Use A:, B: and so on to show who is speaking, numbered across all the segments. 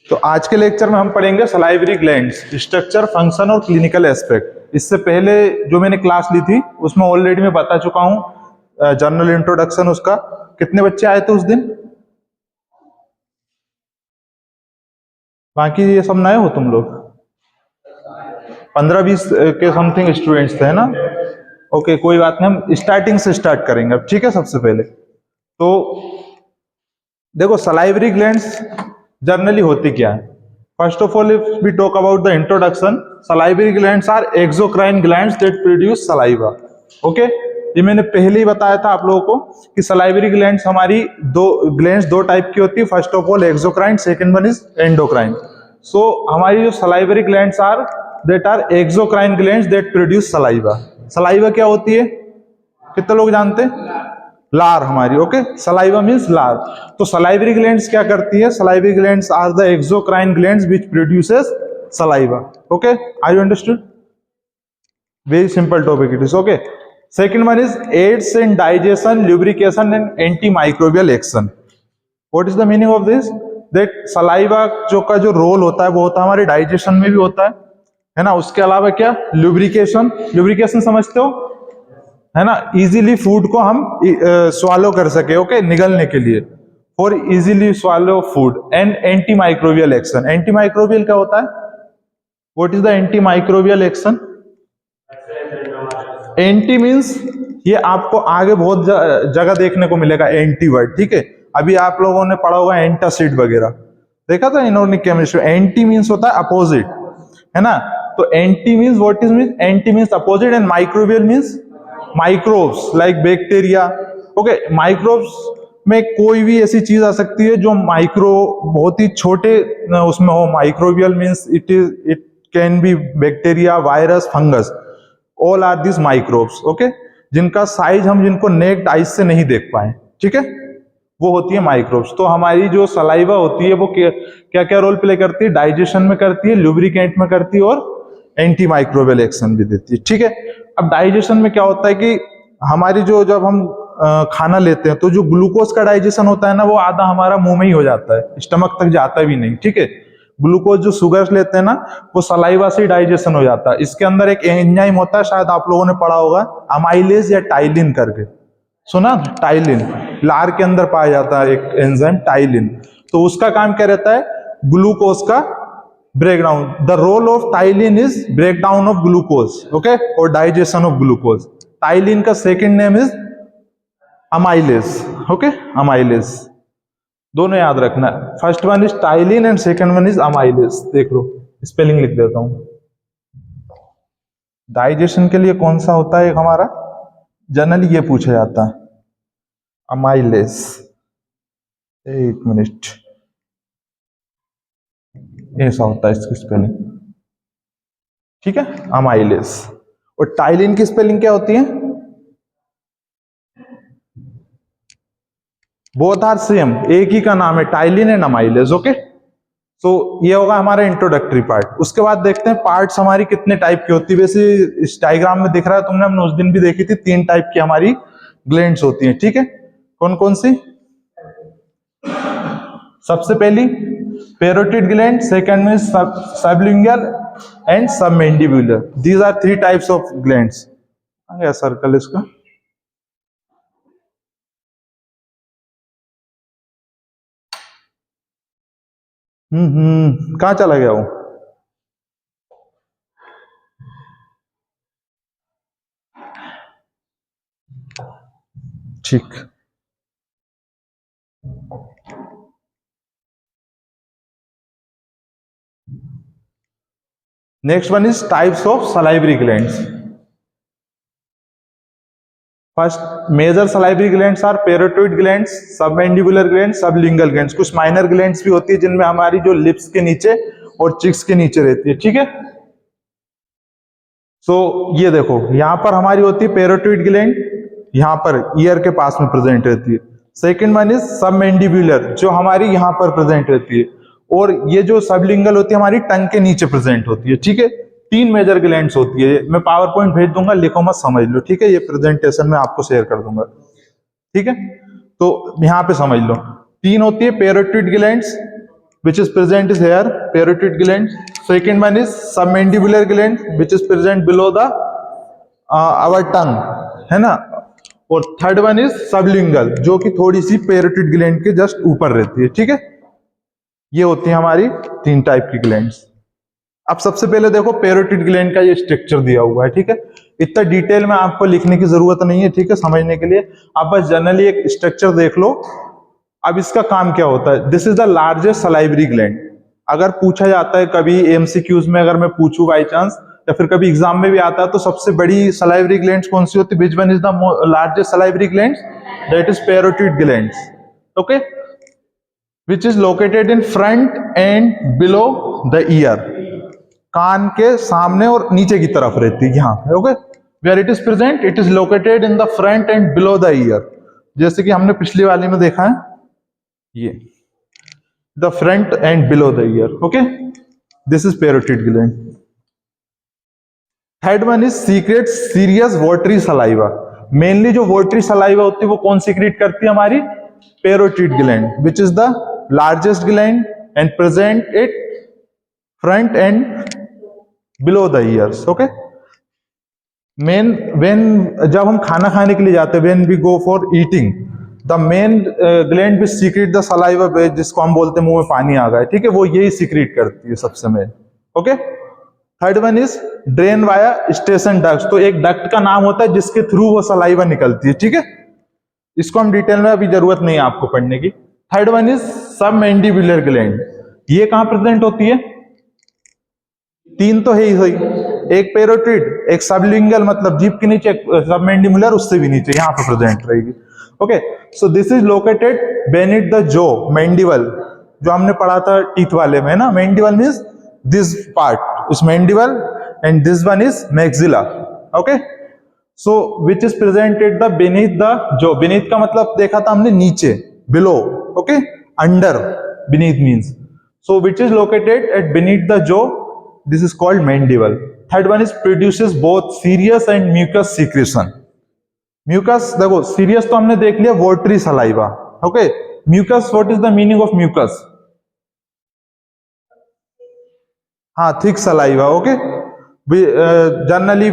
A: तो आज के लेक्चर में हम पढ़ेंगे सलाइवरी ग्लैंड्स, स्ट्रक्चर, फंक्शन और क्लिनिकल एस्पेक्ट। इससे पहले जो मैंने क्लास ली थी उसमें ऑलरेडी मैं बता चुका हूं जनरल इंट्रोडक्शन उसका। कितने बच्चे आए थे उस दिन? बाकी ये सब नए हो तुम लोग? 15-20 के समथिंग स्टूडेंट्स थे ना? ओके, कोई बात नहीं, हम स्टार्टिंग से स्टार्ट करेंगे अब, ठीक है। सबसे पहले तो देखो सलाइवरी ग्लैंड्स जनरली होती क्या है। First of all, if we talk about the introduction, salivary glands are exocrine glands that produce saliva. Okay, ये मैंने पहले ही बताया था आप लोगों को कि salivary glands हमारी दो टाइप की होती है। First of all exocrine, second one is endocrine. So हमारी जो salivary glands are that are exocrine glands that produce saliva. saliva क्या होती है, कितने लोग जानते हैं? लार हमारी। ओके, सलाइवा मींस लार। तो सलाइवरी ग्लैंड्स क्या करती है? Salivary glands are the exocrine glands which produces saliva. Okay, are you understood? Very simple topic it is. Okay, second one is aids in digestion, lubrication and anti microbial action. What is the meaning of this? That saliva जो role होता है वो होता है हमारे digestion में भी होता है ना। उसके अलावा क्या? ल्यूब्रिकेशन। ल्यूब्रिकेशन समझते हो, है ना? इजीली फूड को हम स्वालो कर सके, ओके, निगलने के लिए, for easily swallow food. And anti microbial action. Anti microbial क्या होता है? What is the anti microbial action? Anti means, ये आपको आगे बहुत जगह देखने को मिलेगा एंटी वर्ड, ठीक है। अभी आप लोगों ने पढ़ा होगा एंटासिड वगैरह, देखा था इनऑर्गेनिक केमिस्ट्री। एंटी मींस होता है अपोजिट, है ना। तो anti means what is means? Anti means opposite, and microbial means microbes like bacteria. Okay, microbes में कोई भी ऐसी चीज आ सकती है जो माइक्रो, बहुत ही छोटे उसमें हो। Microbial means it can be bacteria, virus, fungus, all are this microbes. Okay, जिनका साइज हम जिनको नेक्ड आइज से नहीं देख पाए, ठीक है, वो होती है माइक्रोब्स। तो हमारी जो सलाइवा होती है वो क्या क्या रोल प्ले करती है? डाइजेशन में करती है, लुब्रिकेंट में करती है, और एंटी माइक्रोबियल एक्शन भी देती है, ठीक है। अब डाइजेशन में क्या होता है कि हमारी जब हम खाना लेते हैं तो जो ग्लूकोज का डाइजेशन होता है ना, वो आधा हमारा मुंह में ही हो जाता है, स्टमक तक जाता भी नहीं, ठीक है। ग्लूकोज जो शुगर लेते हैं ना, वो सलाइवा से डाइजेशन हो जाता है। इसके अंदर एक एंजाइम होता है, शायद आप लोगों ने पढ़ा होगा, अमाइलेज या टाइलिन करके, सुना? टाइलिन, लार के अंदर पाया जाता है एक एंजाइम टाइलिन। तो उसका काम क्या रहता है? ग्लूकोज का breakdown. The role of ptyalin is breakdown of glucose, okay, और डाइजेशन ऑफ ग्लूकोज। टाइलिन का second name is amylase, okay, amylase. दोनों याद रखना, first one is ptyalin and second one is amylase. देख लो, स्पेलिंग लिख देता हूं। डाइजेशन के लिए कौन सा होता है हमारा? जनरली ये पूछा जाता है, अमाइलेज। एक मिनट, ऐसा होता है इसकी स्पेलिंग, ठीक है, अमाइलेज। और टाइलिन की स्पेलिंग क्या होती है? बोथ आर सेम, एक ही का नाम है, टाइलिन एंड अमाइलेज। ओके, तो ये होगा हमारा इंट्रोडक्टरी पार्ट। उसके बाद देखते हैं पार्ट्स हमारी कितने टाइप की होती है। वैसे इस डायग्राम में दिख रहा है, तुमने हमने उस दिन भी देखी थी, 3 टाइप की हमारी ग्लैंड्स होती हैं, ठीक है। कौन कौन सी? सबसे पहली पैरोटिड ग्लैंड, सेकंड में sublingual and submandibular. These are 3 types of glands. आ गया सर्कल इसका? कहाँ चला गया वो? ठीक, next one is types of salivary glands. First major salivary glands are parotid glands, submandibular glands, sublingual glands. कुछ माइनर ग्लैंड्स भी होती है जिनमें हमारी जो लिप्स के नीचे और चिक्स के नीचे रहती है, ठीक है। सो ये देखो, यहां पर हमारी होती है पैरोटिड ग्लैंड, यहां पर ईयर के पास में प्रेजेंट रहती है। सेकंड वन इज सबमैंडिबुलर, जो हमारी यहां पर प्रेजेंट रहती है। और ये जो सबलिंगुअल होती है हमारी टंग के नीचे प्रेजेंट होती है, ठीक है। 3 मेजर ग्लैंड्स होती है। मैं पावर पॉइंट भेज दूंगा, लिखो मत, समझ लो, ठीक है। ये प्रेजेंटेशन में आपको शेयर कर दूंगा, ठीक है। तो यहां पे समझ लो, 3 होती है parotid glands, which is present is here, parotid gland. Second one is submandibular gland, which is present below the our tongue, है ना. और थर्ड वन इज सबलिंगल, जो कि थोड़ी सी पेरोटिड ग्लैंड के जस्ट ऊपर रहती है. ठीक है, ये होती है हमारी 3 टाइप की ग्लैंड्स. अब सबसे पहले देखो पेरोटिड ग्लैंड का ये स्ट्रक्चर दिया हुआ है. ठीक है, इतना डिटेल में आपको लिखने की जरूरत नहीं है. ठीक है, समझने के लिए आप बस जनरली एक स्ट्रक्चर देख लो. अब इसका काम क्या होता है. This is the largest salivary gland. अगर पूछा जाता है कभी एमसीक्यूज में, अगर मैं पूछूं बाई चांस, या फिर कभी एग्जाम में भी आता है, तो सबसे बड़ी सलाइवरी ग्लैंड्स कौन सी होती है? Which one is the largest salivary glands? That is parotid glands. Okay, which is located in front and below the ear. कान के सामने और नीचे की तरफ रहती है यहाँ. Okay, where it is present, it is located in the front and below the ear. जैसे कि हमने पिछली वाली में देखा है, ये the front and below the ear. Okay, this is parotid gland. Third one is secrete serious watery saliva. Mainly जो वाटरी सलाइवा होती है वो कौन सीक्रेट करती है? हमारी parotid gland, which is the largest gland and present it front and below the ears. Okay, main when जब हम खाना खाने के लिए जाते हैं, when we go for eating, the main gland which secrete the saliva, जिसको हम बोलते हैं मुंह में पानी आ गया. ठीक है, वो यही सीक्रेट करती है सबसे main. Okay, third one is drain via station duct. तो एक डक्ट का नाम होता है जिसके थ्रू वो सलाइवा निकलती है. ठीक है, इसको हम डिटेल में अभी जरूरत नहीं है आपको पढ़ने की. Third one is submandibular gland. ये कहां प्रेजेंट होती है? 3 तो है ही सही, एक पेरोटिड, एक सबलिंगल मतलब जीभ के नीचे, सबमैंडिबुलर उससे भी नीचे, यहां पर प्रेजेंट रहेगी. Okay, so this is located beneath the जो, मैंडिबल, जो हमने पढ़ा था टीथ वाले में ना. Mandible means this part is mandible and this one is maxilla. Okay, so which is presented the beneath the जो. बेनीथ का मतलब देखा था हमने नीचे, below. Okay, under, beneath means. So which is located at beneath the jaw, this is called mandible. Third one is produces both serous and mucus secretion. Mucus देखो, serous तो हमने देख लिया, watery saliva. Okay, mucus, what is the meaning of mucus? हाँ, thick saliva. Okay, generally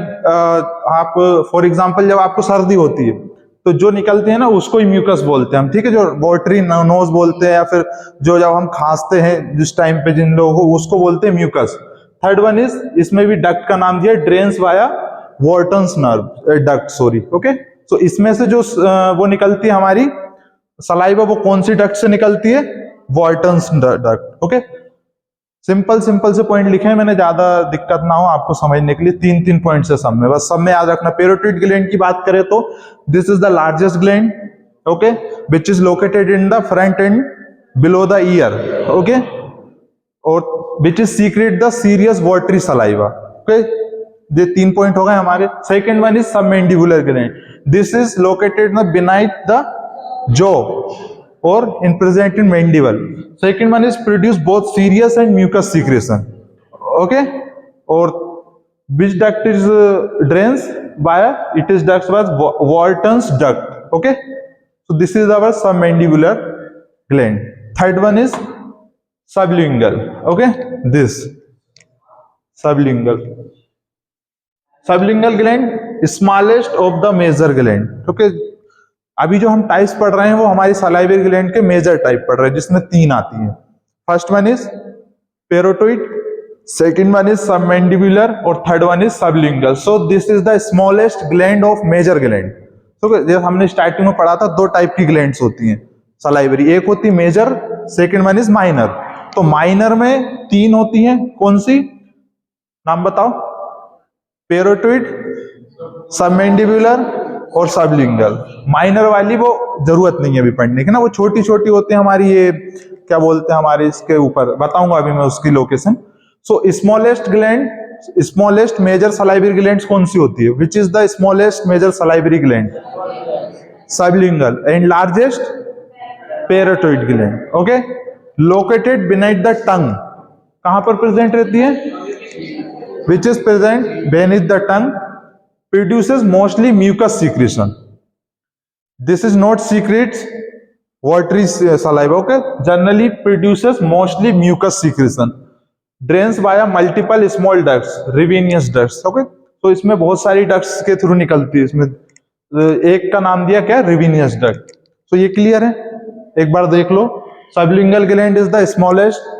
A: आप for example जब आपको सर्दी होती है तो जो निकलती है ना उसको ही म्यूकस बोलते हैं हम. ठीक है, जो वोटरी नोज बोलते हैं, या फिर जो जब हम खांसते हैं जिस टाइम पे जिन लोगों को, उसको बोलते हैं म्यूकस. थर्ड वन इज, इसमें भी डक्ट का नाम दिया, drains via Wharton's nerve duct, sorry. Okay, तो इसमें से जो वो निकलती है हमारी सलाइवा, वो कौन सी डक्ट से निकलती है? वॉर्टन्स डक्ट. ओके, सिंपल से पॉइंट लिखे हैं मैंने, ज्यादा दिक्कत ना हो आपको समझने के लिए. 3 पॉइंट से सब में, बस सब में याद रखना. पेरोटिड ग्लैंड की बात करें तो this is the largest gland. Okay, which is located in the front and below the ear. Okay, और which is secrete the serous watery saliva. Okay, ये 3 पॉइंट हो गए हमारे. Second one is submandibular gland. This is located beneath the jaw or in present in mandible. Second one is produce both serous and mucus secretion. Okay, or which duct is drains via, it is duct was Walton's duct. Okay, so this is our submandibular gland. Third one is sublingual. Okay, this sublingual gland, smallest of the major gland. Okay, अभी जो हम types पढ़ रहे हैं वो हमारी salivary gland के major type पढ़ रहे हैं, जिसमें 3 आती हैं. First one is parotid, second one is submandibular, और third one is sublingual. So this is the smallest gland of major gland. तो जैसे हमने स्टार्टिंग में पढ़ा था, 2 टाइप की ग्लैंड्स होती हैं सलाइवरी. एक होती है major, second one is minor. तो माइनर में 3 होती हैं. कौन सी? नाम बताओ. पेरोटोइड, सबमैंडिबुलर और सबलिंगुअल. माइनर वाली वो जरूरत नहीं है अभी पढ़ने की ना, वो छोटी छोटी होती है हमारी. ये क्या बोलते हैं हमारे, इसके ऊपर बताऊंगा अभी मैं उसकी location. So smallest gland, smallest major salivary gland कौन सी होती है? Which is the smallest major salivary gland? Sublingual. And largest parotid gland. Okay, located beneath the tongue. कहां पर प्रेजेंट रहती है? Which is present beneath the tongue. Produces mostly mucus secretion. This is not secretes watery saliva, okay, generally produces mostly mucus secretion, drains via multiple small ducts, ravenous ducts, okay. तो इसमें बहुत सारी ducts के through निकलती है, इसमें एक का नाम दिया क्या, रिवीनियस डक्ट। तो ये क्लियर है, एक बार देख लो। Sublingual gland is the smallest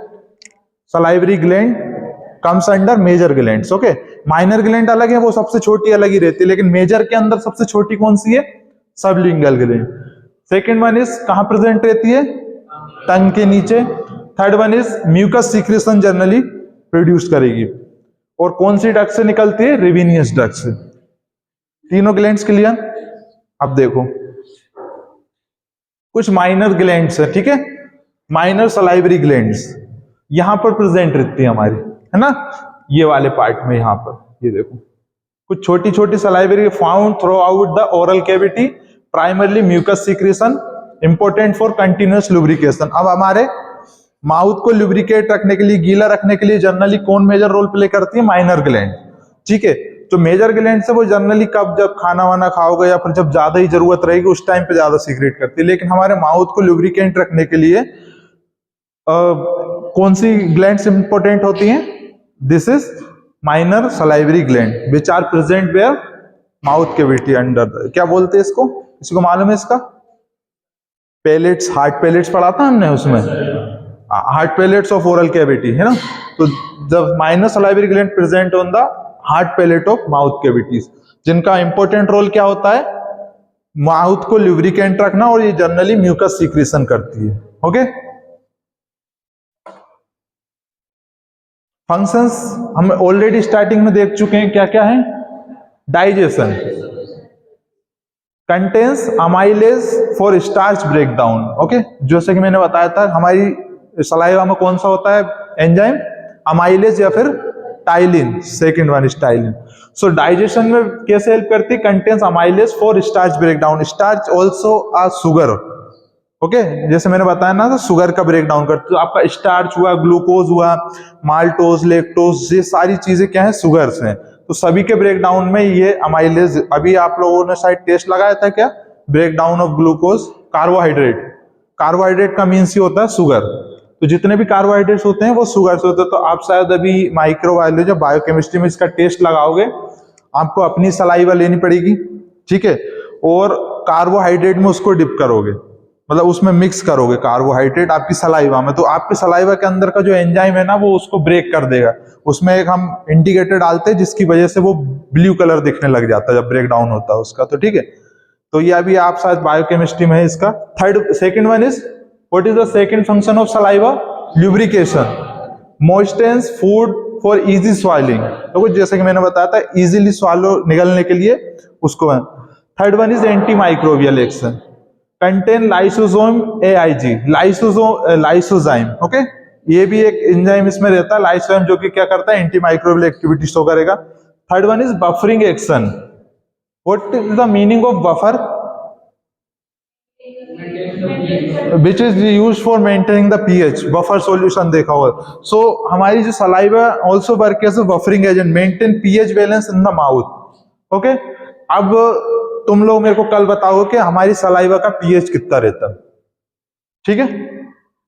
A: salivary gland, comes under major glands, okay. Minor gland अलग है, वो सबसे छोटी अलग ही रहती है, लेकिन मेजर के अंदर सबसे छोटी कौन सी है, sublingual gland. Second one is कहां प्रेजेंट रहती है, टंग के नीचे। Third one is mucus secretion generally produce करेगी, और कौन सी डक्ट से निकलती है, रिवीनियस डक्ट से। तीनों ग्लैंड्स क्लियर। अब देखो कुछ माइनर ग्लैंड्स है, ठीक है, माइनर सलाइवरी ग्लैंड्स यहां पर प्रेजेंट रहती है हमारी, है ना, ये वाले पार्ट में, यहां पर ये देखो कुछ छोटी छोटी salivary found throughout the oral cavity, primarily mucus secretion, important for continuous lubrication. अब हमारे माउथ को लुब्रिकेट रखने के लिए, गीला रखने के लिए जनरली कौन मेजर रोल प्ले करती है, माइनर ग्लैंड, ठीक है। जो मेजर ग्लैंड से वो जनरली कब, जब खाना वाना खाओगे या फिर जब ज्यादा ही जरूरत रहेगी उस टाइम पे ज्यादा सीक्रेट करती है। लेकिन हमारे माउथ को लुब्रिकेंट रखने के लिए कौन सी ग्लैंड्स इंपॉर्टेंट होती हैं, this is minor salivary gland which are present where, mouth cavity under, क्या बोलते हैं इसको, किसी को मालूम है इसका, पैलेट्स, हार्ट पैलेट्स पढ़ा था हमने उसमें, hard palates of oral cavity, है ना। तो जब minor salivary gland present on the hard palate of mouth cavities, जिनका इंपॉर्टेंट रोल क्या होता है, माउथ को लुब्रिकेंट रखना, और ये जनरली म्यूकस सीक्रेशन करती है, ओके। फंक्शंस हम ऑलरेडी स्टार्टिंग में देख चुके हैं, क्या क्या है, digestion, contains amylase for starch breakdown, okay. जैसे कि मैंने बताया था, हमारी सलाइवा में कौन सा होता है एंजाइम, अमाइलेज या फिर ptyalin, second one is ptyalin. So digestion में कैसे हेल्प करती है, contains amylase for starch breakdown, starch also a sugar, okay. जैसे मैंने बताया ना, तो शुगर का ब्रेक डाउन करते, तो आपका स्टार्च हुआ, ग्लूकोज हुआ, माल्टोज, लेक्टोज, ये सारी चीजें क्या है, शुगर्स हैं। तो सभी के ब्रेक डाउन में ये अमाइलेज, अभी आप लोगों ने शायद टेस्ट लगाया था क्या, break down of glucose, carbohydrate, carbohydrate का मीन्स ही होता है शुगर। तो जितने भी कार्बोहाइड्रेट्स होते हैं वो शुगर से होते हैं। तो आप शायद अभी माइक्रोबायोलॉजी, बायोकेमिस्ट्री में इसका टेस्ट लगाओगे, आपको अपनी सलाइवा लेनी पड़ेगी, ठीक है, और कार्बोहाइड्रेट में उसको डिप करोगे, मतलब उसमें मिक्स करोगे कार्बोहाइड्रेट आपकी सलाइवा में, तो आपके सलाइवा के अंदर का जो एंजाइम है ना, वो उसको ब्रेक कर देगा। उसमें एक हम इंडिकेटर डालते हैं जिसकी वजह से वो ब्लू कलर दिखने लग जाता है जब ब्रेक डाउन होता है उसका, तो ठीक है। तो ये अभी आप शायद बायोकेमिस्ट्री में है इसका। Third, second one is, what is the second function of saliva, lubrication, moistens food for easy swallowing, तो कुछ जैसे कि मैंने बताया था, इजीली स्वालो निगलने के लिए उसको है। Third one is anti microbial action, contain lysosome AIG, lysozyme, okay. ये भी एक एंजाइम इसमें रहता है लाइसोजाइम, जो कि क्या करता है, एंटी माइक्रोबियल एक्टिविटी शो करेगा। Third one is buffering action, what is the meaning of buffer, which is used for maintaining the pH, buffer solution देखा होगा। सो हमारी जो saliva also work as a buffering agent, maintain pH balance in the mouth, okay. अब तुम लोग मेरे को कल बताओगे कि हमारी सलाइवा का पीएच कितना रहता है, ठीक है,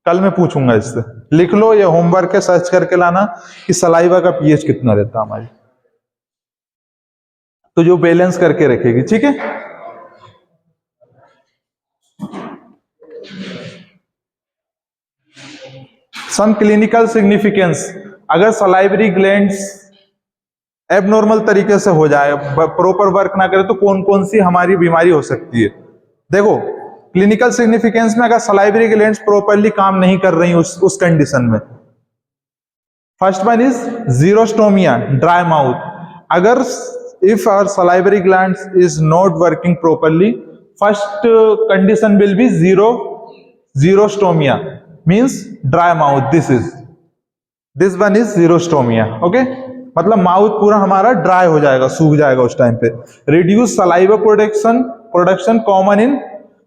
A: कल मैं पूछूंगा इससे, लिख लो, ये होमवर्क है, सर्च करके लाना कि सलाइवा का पीएच कितना रहता है हमारी, तो जो बैलेंस करके रखेगी, ठीक है। सम क्लिनिकल सिग्निफिकेंस, अगर सलाइवरी ग्लैंड्स एबनॉर्मल तरीके से हो जाए, प्रॉपर वर्क ना करे, तो कौन कौन सी हमारी बीमारी हो सकती है। देखो क्लिनिकल सिग्निफिकेंस में, अगर सलाइवरी ग्लैंड्स प्रॉपरली काम नहीं कर रही उस कंडीशन में, first one is xerostomia, dry mouth. अगर if our salivary glands is not working properly, first condition will be xerostomia, means dry mouth, this one is xerostomia, okay. मतलब mouth पूरा हमारा ड्राई हो जाएगा, सूख जाएगा उस टाइम पे। Reduce saliva production common in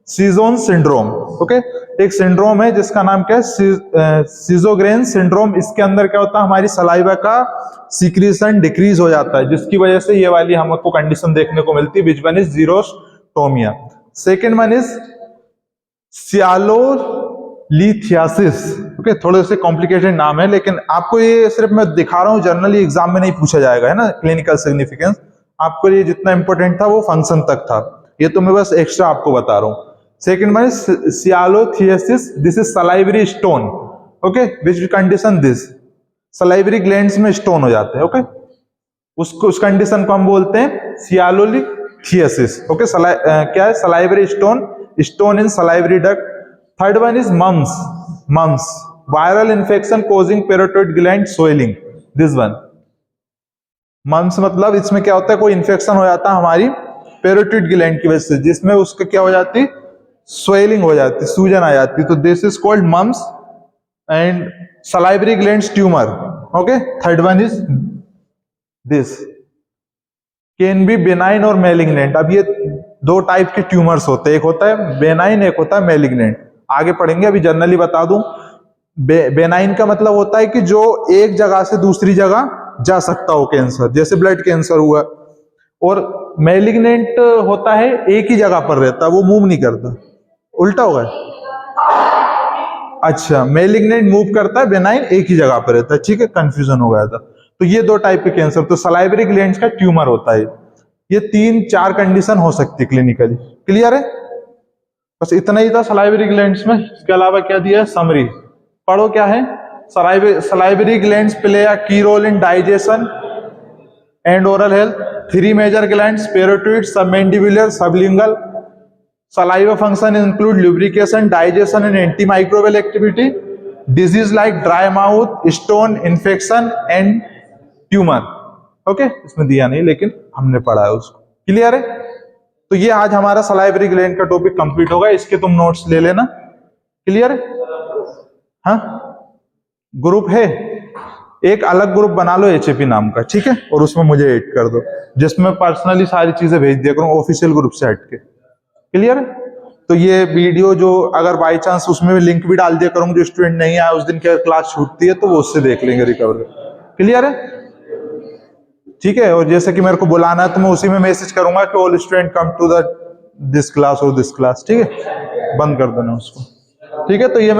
A: Sjogren syndrome, okay. एक सिंड्रोम है जिसका नाम क्या है, सीजोग्रेन सिंड्रोम। इसके अंदर क्या होता है, हमारी सलाइवा का सीक्रेशन डिक्रीज हो जाता है, जिसकी वजह से ये वाली हमको कंडीशन देखने को मिलती है, which one is xerostomia. Second one is sialolithiasis. Okay, थोड़े से कॉम्प्लिकेटेड नाम है, लेकिन आपको ये सिर्फ मैं दिखा रहा हूं, जनरली एग्जाम में नहीं पूछा जाएगा, है ना, क्लिनिकल सिग्निफिकेंस। आपको ये जितना इंपॉर्टेंट था वो फंक्शन तक था, ये तो मैं बस एक्स्ट्रा आपको बता रहा हूं। Second one sialolithiasis, this is salivary stone. Okay, which condition this, salivary glands में स्टोन हो जाते हैं। ओके, उसको उस कंडीशन को हम बोलते हैं सियालोलिथियासिस। ओके, क्या है, salivary stone, stone in salivary duct. Third one is mumps, mumps viral infection causing parotid gland swelling, this one. Mumps मतलब इसमें क्या होता है, कोई इन्फेक्शन हो जाता है हमारी पैराटाइड ग्लैंड की वजह से, जिसमें उसका क्या हो जाती, स्वेलिंग हो जाती, सूजन आ जाती, तो this is called mumps and salivary glands tumour. Okay, third one is this can be benign और मैलिग्नेंट। अब ये दो टाइप के ट्यूमर्स होते हैं, एक होता है बेनाइन, एक होता है मैलिग्नेंट। आगे पढ़ेंगे, अभी जनरली बता दूं, बेनाइन का मतलब होता है कि जो एक जगह से दूसरी जगह जा सकता हो कैंसर, जैसे ब्लड कैंसर हुआ। और मैलिग्नेंट होता है एक ही जगह पर रहता है, वो मूव नहीं करता, उल्टा होगा। अच्छा, मैलिग्नेंट मूव करता है, बेनाइन एक ही जगह पर रहता है, ठीक है, कंफ्यूजन हो गया था। तो ये दो टाइप के कैंसर, तो सलाइवरी ग्लैंड्स का ट्यूमर होता है। ये 3-4 कंडीशन हो सकती है क्लिनिकली, क्लियर है। बस इतना ही था सलाइवरी ग्लैंड्स में, इसके अलावा क्या दिया है, समरी पढ़ो क्या है। Salivary glands play a key role in digestion and oral health. 3 major glands, parotid, submandibular, sublingual. Saliva function include lubrication, digestion and antimicrobial activity. Disease like dry mouth, stone infection and tumor. Okay, इसमें दिया नहीं लेकिन हमने पढ़ा है उसको, clear है। तो ये आज हमारा सलाइवरी ग्लैंड का टॉपिक कंप्लीट होगा, इसके तुम नोट्स ले लेना, क्लियर है। हाँ, ग्रुप है, एक अलग ग्रुप बना लो HAP नाम का, ठीक है, और उसमें मुझे ऐड कर दो, जिसमें पर्सनली सारी चीजें भेज दिया करूँ ऑफिशियल ग्रुप से हट के, क्लियर है। तो ये वीडियो जो अगर बाय चांस उसमें लिंक भी डाल दिया करूंगा, जो स्टूडेंट नहीं आया उस दिन की क्लास छूटती है तो वो उससे देख लेंगे रिकवर, क्लियर है, ठीक है। और जैसे कि मेरे को बुलाना है तो मैं उसी में मैसेज करूंगा कि all student come to the this class और दिस क्लास, ठीक है, बंद कर देना उसको, ठीक है। तो ये मैं